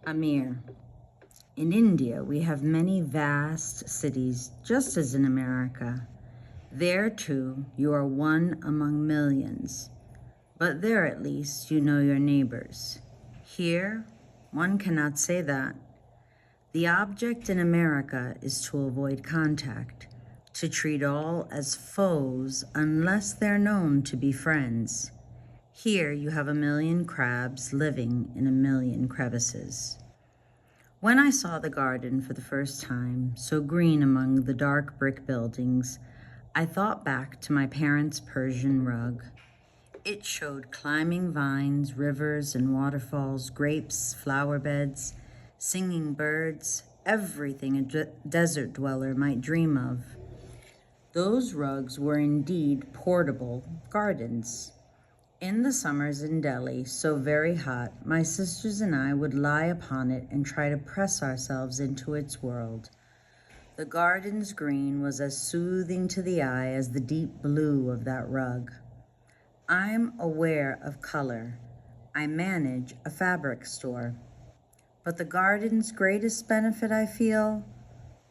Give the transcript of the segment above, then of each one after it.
Amir. In India, we have many vast cities, just as in America. There, too, you are one among millions. But there, at least, you know your neighbors. Here, one cannot say that. The object in America is to avoid contact, to treat all as foes unless they're known to be friends. Here, you have a million crabs living in a million crevices. When I saw the garden for the first time, so green among the dark brick buildings, I thought back to my parents' Persian rug. It showed climbing vines, rivers and waterfalls, grapes, flower beds, singing birds, everything a desert dweller might dream of. Those rugs were indeed portable gardens. In the summers in Delhi, so very hot, my sisters and I would lie upon it and try to press ourselves into its world. The garden's green was as soothing to the eye as the deep blue of that rug. I'm aware of color. I manage a fabric store. But the garden's greatest benefit, I feel,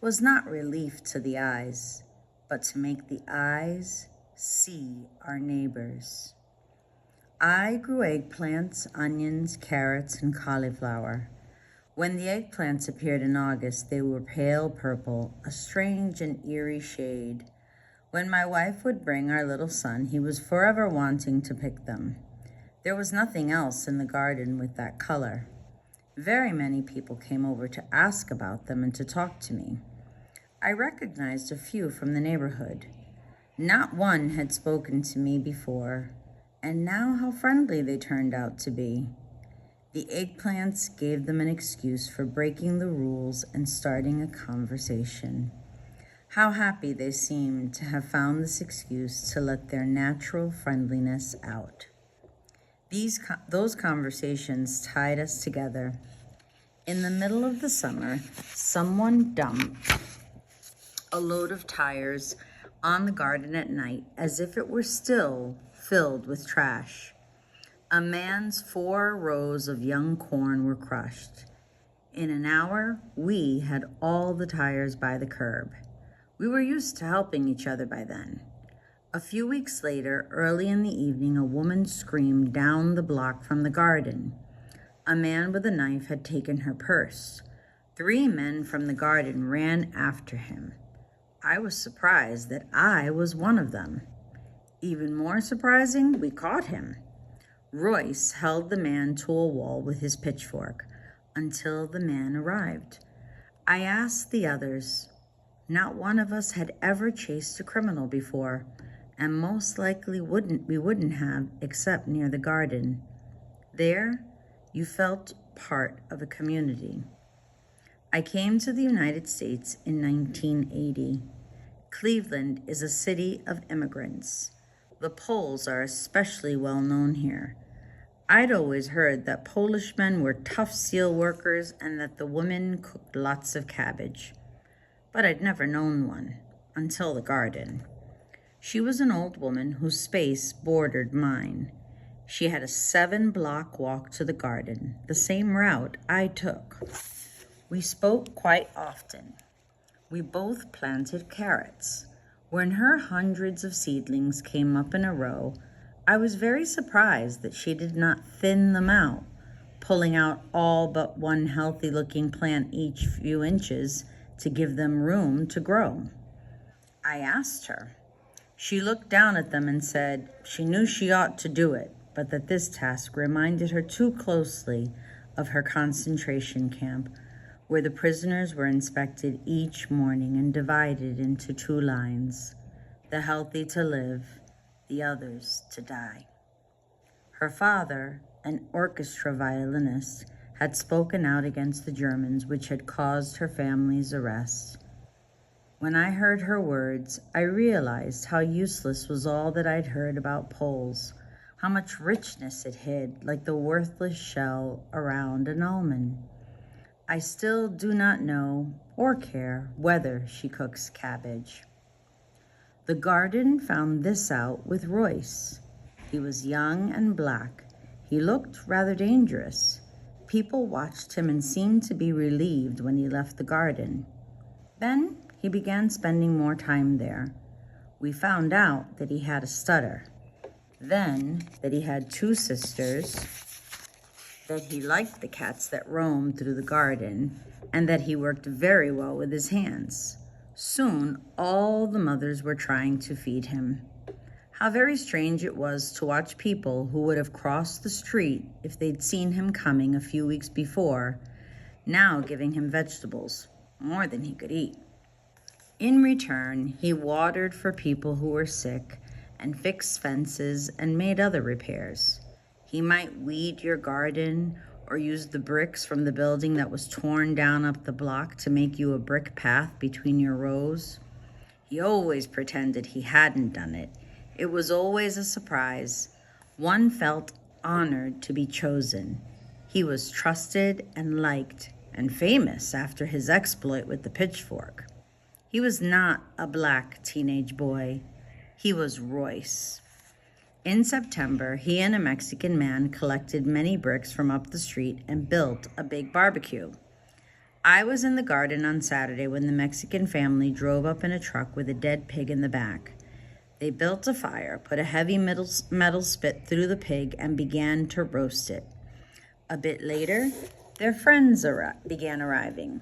was not relief to the eyes, but to make the eyes see our neighbors. I grew eggplants, onions, carrots, and cauliflower. When the eggplants appeared in August, they were pale purple, a strange and eerie shade. When my wife would bring our little son, he was forever wanting to pick them. There was nothing else in the garden with that color. Very many people came over to ask about them and to talk to me. I recognized a few from the neighborhood. Not one had spoken to me before, and now how friendly they turned out to be. The eggplants gave them an excuse for breaking the rules and starting a conversation. How happy they seemed to have found this excuse to let their natural friendliness out. Those conversations tied us together. In the middle of the summer, someone dumped a load of tires on the garden at night as if it were still filled with trash. A man's 4 rows of young corn were crushed. In an hour, we had all the tires by the curb. We were used to helping each other by then. A few weeks later, early in the evening, a woman screamed down the block from the garden. A man with a knife had taken her purse. 3 men from the garden ran after him. I was surprised that I was one of them. Even more surprising, we caught him. Royce held the man to a wall with his pitchfork until the man arrived. I asked the others. Not one of us had ever chased a criminal before, and most likely we wouldn't have except near the garden. There, you felt part of a community. I came to the United States in 1980. Cleveland is a city of immigrants. The Poles are especially well known here. I'd always heard that Polish men were tough steel workers and that the women cooked lots of cabbage. But I'd never known one until the garden. She was an old woman whose space bordered mine. She had a 7-block walk to the garden, the same route I took. We spoke quite often. We both planted carrots. When her hundreds of seedlings came up in a row, I was very surprised that she did not thin them out, pulling out all but one healthy-looking plant each few inches to give them room to grow. I asked her. She looked down at them and said she knew she ought to do it, but that this task reminded her too closely of her concentration camp, where the prisoners were inspected each morning and divided into 2 lines, the healthy to live, the others to die. Her father, an orchestra violinist, had spoken out against the Germans, which had caused her family's arrest. When I heard her words, I realized how useless was all that I'd heard about Poles, how much richness it hid, like the worthless shell around an almond. I still do not know or care whether she cooks cabbage. The garden found this out with Royce. He was young and black. He looked rather dangerous. People watched him and seemed to be relieved when he left the garden. Then he began spending more time there. We found out that he had a stutter, then that he had two sisters, that he liked the cats that roamed through the garden, and that he worked very well with his hands. Soon, all the mothers were trying to feed him. How very strange it was to watch people who would have crossed the street if they'd seen him coming a few weeks before, now giving him vegetables, more than he could eat. In return, he watered for people who were sick and fixed fences and made other repairs. He might weed your garden or use the bricks from the building that was torn down up the block to make you a brick path between your rows. He always pretended he hadn't done it. It was always a surprise. One felt honored to be chosen. He was trusted and liked and famous after his exploit with the pitchfork. He was not a black teenage boy. He was Royce. In September, he and a Mexican man collected many bricks from up the street and built a big barbecue. I was in the garden on Saturday when the Mexican family drove up in a truck with a dead pig in the back. They built a fire, put a heavy metal spit through the pig, and began to roast it. A bit later, their friends began arriving.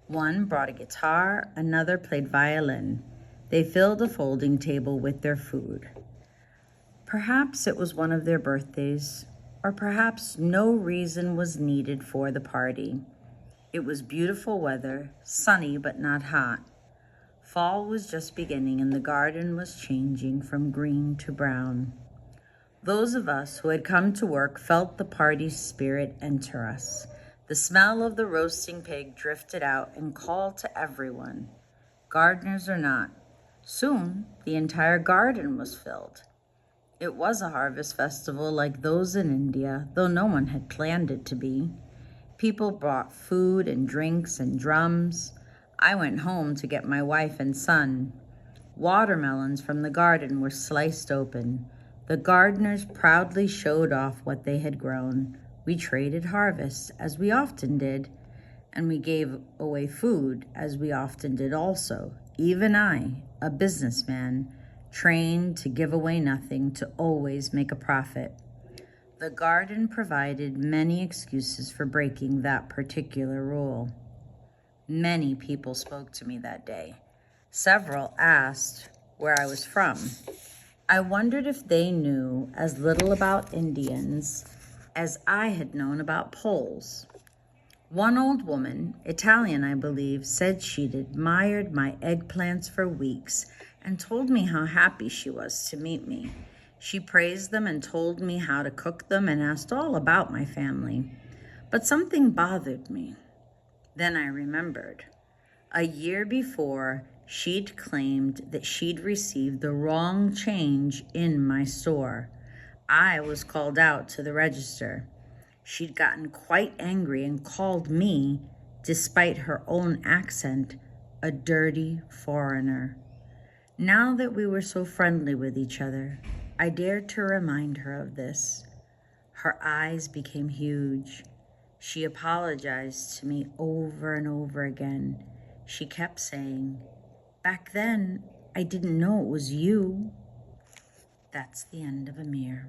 One brought a guitar, another played violin. They filled a folding table with their food. Perhaps it was one of their birthdays, or perhaps no reason was needed for the party. It was beautiful weather, sunny but not hot. Fall was just beginning and the garden was changing from green to brown. Those of us who had come to work felt the party spirit enter us. The smell of the roasting pig drifted out and called to everyone, gardeners or not. Soon, the entire garden was filled. It was a harvest festival like those in India, though no one had planned it to be. People brought food and drinks and drums. I went home to get my wife and son. Watermelons from the garden were sliced open. The gardeners proudly showed off what they had grown. We traded harvests, as we often did, and we gave away food, as we often did also. Even I, a businessman, trained to give away nothing, to always make a profit. The garden provided many excuses for breaking that particular rule. Many people spoke to me that day. Several asked where I was from. I wondered if they knew as little about Indians as I had known about Poles. One old woman, Italian I believe, said she'd admired my eggplants for weeks and told me how happy she was to meet me. She praised them and told me how to cook them and asked all about my family. But something bothered me. Then I remembered. A year before, she'd claimed that she'd received the wrong change in my store. I was called out to the register. She'd gotten quite angry and called me, despite her own accent, a dirty foreigner. Now that we were so friendly with each other, I dared to remind her of this. Her eyes became huge. She apologized to me over and over again. She kept saying, "Back then, I didn't know it was you." That's the end of Amir.